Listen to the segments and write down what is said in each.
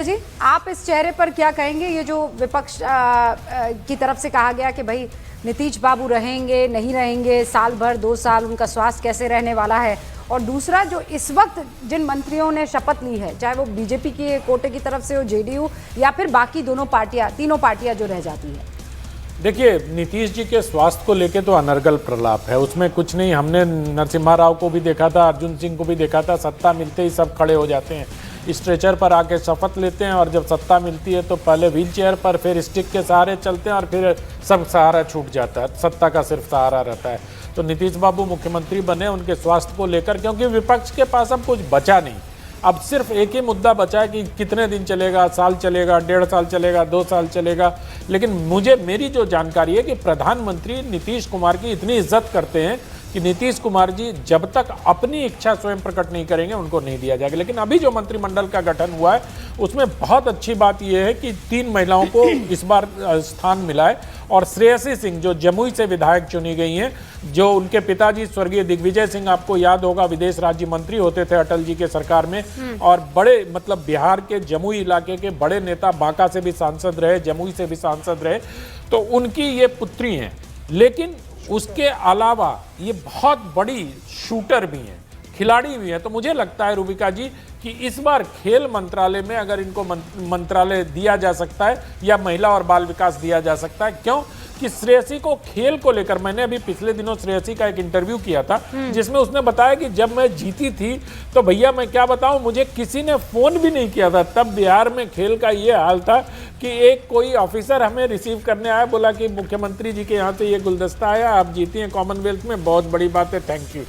जी, आप इस चेहरे पर क्या कहेंगे? ये जो विपक्ष की तरफ से कहा गया कि भाई नीतीश बाबू रहेंगे नहीं रहेंगे, साल भर 2 साल उनका स्वास्थ्य कैसे रहने वाला है, और दूसरा जो इस वक्त जिन मंत्रियों ने शपथ ली है, चाहे वो बीजेपी के कोटे की तरफ से हो, जेडीयू या फिर बाकी तीनों पार्टियां जो रह जाती है। देखिए, नीतीश जी के स्वास्थ्य को लेके तो अनर्गल प्रलाप है, उसमें कुछ नहीं। हमने नरसिम्हा राव को भी देखा था, अर्जुन सिंह को भी देखा था, सत्ता मिलते ही सब खड़े हो जाते हैं, स्ट्रेचर पर आके शपथ लेते हैं, और जब सत्ता मिलती है तो पहले व्हील चेयर पर, फिर स्टिक के सहारे चलते हैं, और फिर सब सहारा छूट जाता है, सत्ता का सिर्फ सहारा रहता है। तो नीतीश बाबू मुख्यमंत्री बने उनके स्वास्थ्य को लेकर, क्योंकि विपक्ष के पास अब कुछ बचा नहीं। अब सिर्फ एक ही मुद्दा बचा है कि कितने दिन चलेगा, साल चलेगा, 1.5 साल चलेगा, 2 साल चलेगा। लेकिन मेरी जो जानकारी है कि प्रधानमंत्री नीतीश कुमार की इतनी इज्जत करते हैं कि नीतीश कुमार जी जब तक अपनी इच्छा स्वयं प्रकट नहीं करेंगे उनको नहीं दिया जाएगा। लेकिन अभी जो मंत्रिमंडल का गठन हुआ है उसमें बहुत अच्छी बात यह है कि 3 महिलाओं को इस बार स्थान मिला है, और श्रेयसी सिंह जो जमुई से विधायक चुनी गई हैं, जो उनके पिताजी स्वर्गीय दिग्विजय सिंह, आपको याद होगा, विदेश राज्य मंत्री होते थे अटल जी के सरकार में, और बड़े मतलब बिहार के जमुई इलाके के बड़े नेता, बांका से भी सांसद रहे, जमुई से भी सांसद रहे, तो उनकी ये पुत्री हैं। लेकिन उसके अलावा ये बहुत बड़ी शूटर भी हैं, खिलाड़ी भी हैं। तो मुझे लगता है रूबिका जी कि इस बार खेल मंत्रालय में अगर इनको मंत्रालय दिया जा सकता है, या महिला और बाल विकास दिया जा सकता है, क्यों कि श्रेयसी को खेल को लेकर, मैंने अभी पिछले दिनों श्रेयसी का एक इंटरव्यू किया था जिसमें उसने बताया कि जब मैं जीती थी तो भैया मैं क्या बताऊं, मुझे किसी ने फोन भी नहीं किया था। तब बिहार में खेल का ये हाल था कि एक कोई ऑफिसर हमें रिसीव करने आया, बोला कि मुख्यमंत्री जी के यहाँ से ये गुलदस्ता आया, आप जीती हैं कॉमनवेल्थ में, बहुत बड़ी बात है, थैंक यू।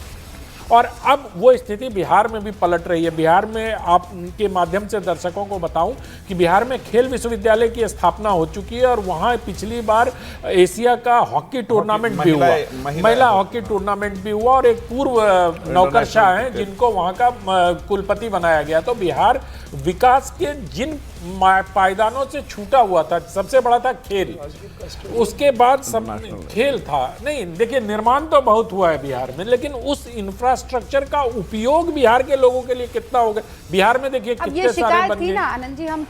और अब वो स्थिति बिहार में भी पलट रही है। बिहार में आपके माध्यम से दर्शकों को बताऊं कि बिहार में खेल विश्वविद्यालय की स्थापना हो चुकी है, और वहां पिछली बार एशिया का हॉकी टूर्नामेंट भी हुआ, महिला हॉकी टूर्नामेंट भी हुआ, और एक पूर्व नौकरशाह हैं जिनको वहां का कुलपति बनाया गया। तो बिहार विकास के जिन पायदानों से छूटा हुआ था, सबसे बड़ा था खेल, उसके बाद सब खेल था नहीं। देखिए, निर्माण तो बहुत हुआ है बिहार में, लेकिन उस इंफ्रास्ट्रक्चर का उपयोग बिहार के लोगों के लिए कितना हो गया। बिहार में देखिए कितने सारे बन गए। आनंद जी, हम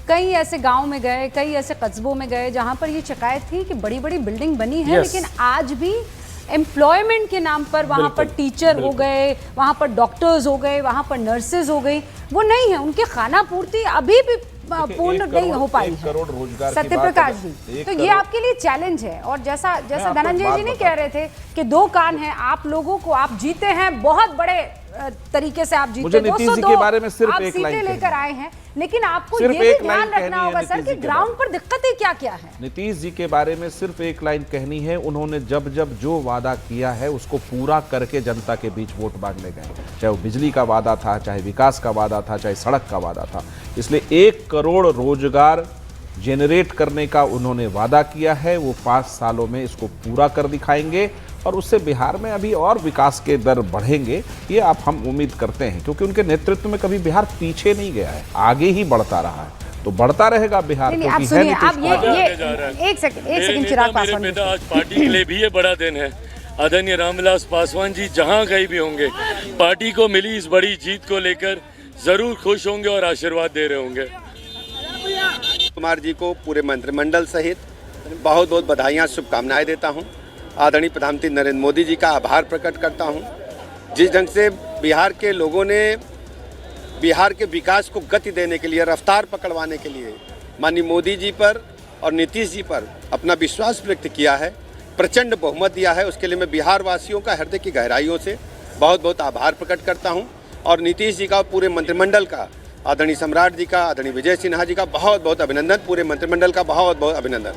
कई ऐसे गांव में गए, कई ऐसे कस्बों में गए जहां पर ये शिकायत थी कि बड़ी बड़ी बिल्डिंग बनी है, लेकिन आज भी एम्प्लॉयमेंट के नाम पर वहां पर टीचर हो गए, वहां पर डॉक्टर्स हो गए, वहां पर नर्सेज हो गई, वो नहीं है, उनके खाना पूर्ति अभी भी पूर्ण नहीं हो पाई है। सत्यप्रकाश जी, तो ये आपके लिए चैलेंज है। और जैसा धनंजय जी नहीं कह रहे थे कि 2 कान हैं, आप लोगों को, आप जीते हैं बहुत बड़े तरीके से, आप जीते 202 के बारे में सिर्फ आप एक सीटें लेकर आए हैं, लेकिन आपको ये भी ध्यान रखना होगा सर कि ग्राउंड पर दिक्कतें क्या क्या है। नीतीश जी के बारे में सिर्फ एक लाइन कहनी है, उन्होंने जब जो वादा किया है उसको पूरा करके जनता के बीच वोट मांगने गए, चाहे वो बिजली का वादा था, चाहे विकास का वादा था, चाहे सड़क का वादा था। इसलिए 1 करोड़ रोजगार जेनरेट करने का उन्होंने वादा किया है, वो 5 सालों में इसको पूरा कर दिखाएंगे, और उससे बिहार में अभी और विकास के दर बढ़ेंगे, ये हम उम्मीद करते हैं, क्योंकि उनके नेतृत्व में कभी बिहार पीछे नहीं गया है, आगे ही बढ़ता रहा है, तो बढ़ता रहेगा बिहार। आप सुनिए, आप ये एक सेकंड चिराग पासवान, आज पार्टी के लिए भी ये बड़ा दिन है। आदरणीय रामविलास पासवान जी जहां कहीं भी होंगे, पार्टी को मिली इस बड़ी जीत को लेकर जरूर खुश होंगे और आशीर्वाद दे रहे होंगे। कुमार जी को पूरे मंत्रिमंडल सहित बहुत बहुत बधाइयाँ, शुभकामनाएं देता हूं। आदरणीय प्रधानमंत्री नरेंद्र मोदी जी का आभार प्रकट करता हूं, जिस ढंग से बिहार के लोगों ने बिहार के विकास को गति देने के लिए, रफ्तार पकड़वाने के लिए माननीय मोदी जी पर और नीतीश जी पर अपना विश्वास व्यक्त किया है, प्रचंड बहुमत दिया है, उसके लिए मैं बिहार वासियों का हृदय की गहराइयों से बहुत बहुत आभार प्रकट करता हूँ। और नीतीश जी का, पूरे मंत्रिमंडल का, आदरणीय सम्राट जी का, आदरणीय विजय सिन्हा जी का बहुत बहुत अभिनंदन, पूरे मंत्रिमंडल का बहुत बहुत अभिनंदन।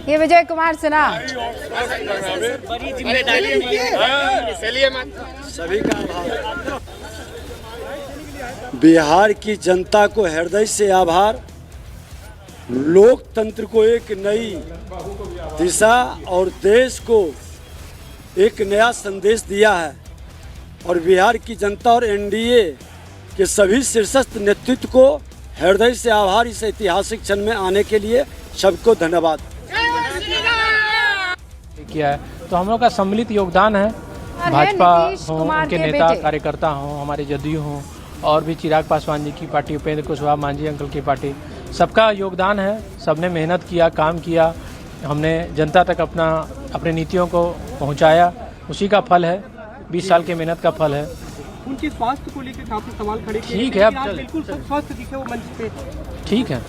ये विजय कुमार सिन्हा सभी का आभार, बिहार की जनता को हृदय से आभार, लोकतंत्र को एक नई दिशा और देश को एक नया संदेश दिया है, और बिहार की जनता और एनडीए के सभी शीर्षस्थ नेतृत्व को हृदय से आभार इस ऐतिहासिक क्षण में आने के लिए। सबको धन्यवाद। किया है, तो हम लोग का सम्मिलित योगदान है भाजपा नीतीश हों, कुमार उनके के नेता बेटे। कार्यकर्ता हों, हमारे जदयू हों और भी चिराग पासवान जी की पार्टी, उपेंद्र कुशवाहा मांझी अंकल की पार्टी, सबका योगदान है। सबने मेहनत किया, काम किया, हमने जनता तक अपने नीतियों को पहुंचाया, उसी का फल है, 20 साल की मेहनत का फल है। उनके स्वास्थ्य को लेकर काफी सवाल खड़े किए, ठीक है, लेकिन अब आज बिल्कुल सब स्वस्थ दिखे वो मंच पे। ठीक है,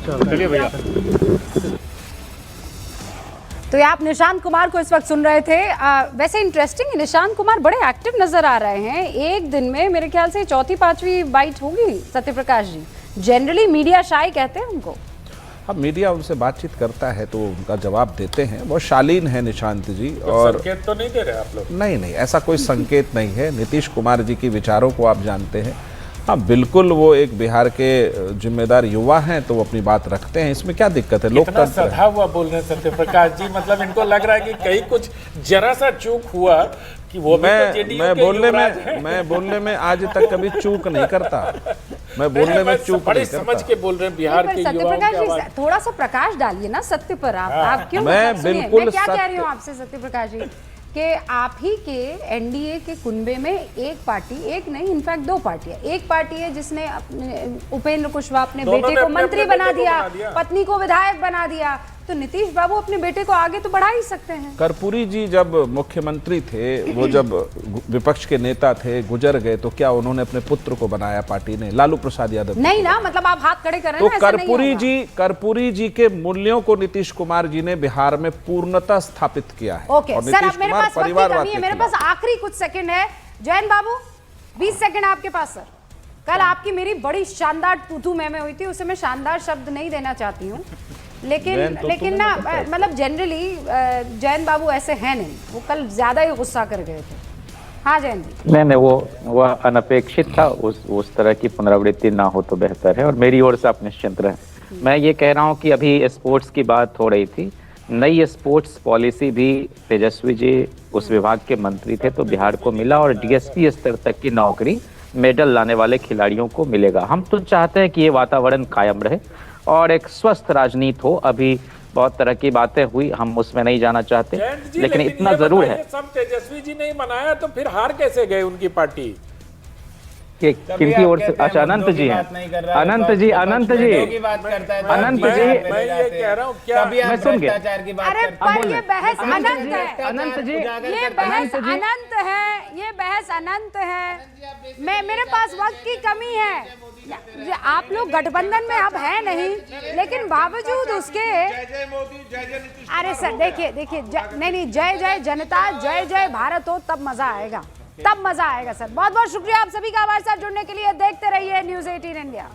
चलिए भैया। तो ये आप निशांत कुमार को इस वक्त सुन रहे थे। वैसे इंटरेस्टिंग, निशांत कुमार बड़े एक्टिव नजर आ रहे हैं। एक दिन में मेरे ख्याल से चौथी पांचवी बाइट होगी सत्यप्रकाश जी। जनरली मीडिया शाई कहते हैं उनको। अब मीडिया उनसे बातचीत करता है तो उनका जवाब देते हैं, बहुत शालीन है निशांत जी। और संकेत तो नहीं दे रहे आप लोग? नहीं, ऐसा कोई संकेत नहीं है। नीतीश कुमार जी की विचारों को आप जानते हैं। हाँ, बिल्कुल वो एक बिहार के जिम्मेदार युवा हैं तो वो अपनी बात रखते हैं, इसमें क्या दिक्कत है। इतना सधा हुआ बोल रहे हैं सत्यप्रकाश जी, मतलब इनको लग रहा है कि कहीं कुछ जरा सा चूक हुआ कि वो मैं बोलने में आज तक कभी चूक नहीं करता। मैं बोलने में चूक बड़े नहीं करता। समझ के बोल रहे हैं बिहार के युवाओं की सत्यप्रकाश आवाज। जी थोड़ा सा प्रकाश डालिए ना सत्य पर। आप क्यों? मैं मतलब सुनिए, बिल्कुल मैं क्या कह रही सत्य- हूँ आपसे सत्यप्रकाश जी कि आप ही के एनडीए के कुनबे में एक पार्टी, एक नहीं इनफैक्ट दो पार्टियां। एक पार्टी है जिसने अपने उपेंद्र कुशवाहा अपने दोनों बेटे ने को अपने मंत्री बेटे बना को दिया, बना दिया। पत्नी को विधायक बना दिया। तो नीतीश बाबू अपने बेटे को आगे तो बढ़ा ही सकते हैं। कर्पूरी जी जब मुख्यमंत्री थे, वो जब विपक्ष के नेता थे, गुजर गए, तो क्या उन्होंने अपने पुत्र को बनाया पार्टी ने? लालू प्रसाद यादव नहीं ना, मतलब आप हाथ खड़े कर रहे तो हैं ना, ऐसा नहीं होगा। कर्पूरी जी के मूल्यों को नीतीश कुमार जी ने बिहार में पूर्णतः स्थापित किया है। ओके सर, अब मेरे पास वक्त की कमी है, मेरे पास आखिरी कुछ सेकंड है। जयंत बाबू 20 सेकंड आपके पास सर। कल आपकी मेरी बड़ी शानदार तू मैं हुई थी, उसे मैं शानदार शब्द नहीं देना चाहती हूँ, लेकिन ना मतलब जनरली जयंत बाबू ऐसे हैं नहीं, वो कल ज्यादा ही गुस्सा कर गए थे। हाँ जयंत जी। नहीं, वो अनपेक्षित था। उस तरह की पुनरावृत्ति ना हो तो बेहतर है और मेरी ओर से आप निश्चिंत रहें। मैं ये कह रहा हूँ कि अभी स्पोर्ट्स की बात हो रही थी, नई स्पोर्ट्स पॉलिसी भी तेजस्वी जी उस विभाग के मंत्री थे तो बिहार को मिला और डीएसपी स्तर तक की नौकरी मेडल लाने वाले खिलाड़ियों को मिलेगा। हम तो चाहते हैं कि ये वातावरण कायम रहे और एक स्वस्थ राजनीति हो। अभी बहुत तरह की बातें हुई, हम उसमें नहीं जाना चाहते, लेकिन इतना जरूर है। सब तेजस्वी जी ने बनाया तो फिर हार कैसे गए उनकी पार्टी? किनकी ओर से? अच्छा, अनंत जी हैं। अनंत जी मैं ये कह रहा हूँ क्या मैं सुन गया। अरे पर ये बहस अनंत है। अनंत जी, ये बहस अनंत है, ये बहस अनंत है। मेरे पास वक्त की कमी है। आप लोग गठबंधन में अब है नहीं, लेकिन बावजूद उसके अरे सर देखिए नहीं, जय जय जनता, जय जय भारत हो तब मजा आएगा, तब मजा आएगा सर। बहुत बहुत शुक्रिया आप सभी का हमारे साथ जुड़ने के लिए। देखते रहिए न्यूज़ 18 इंडिया।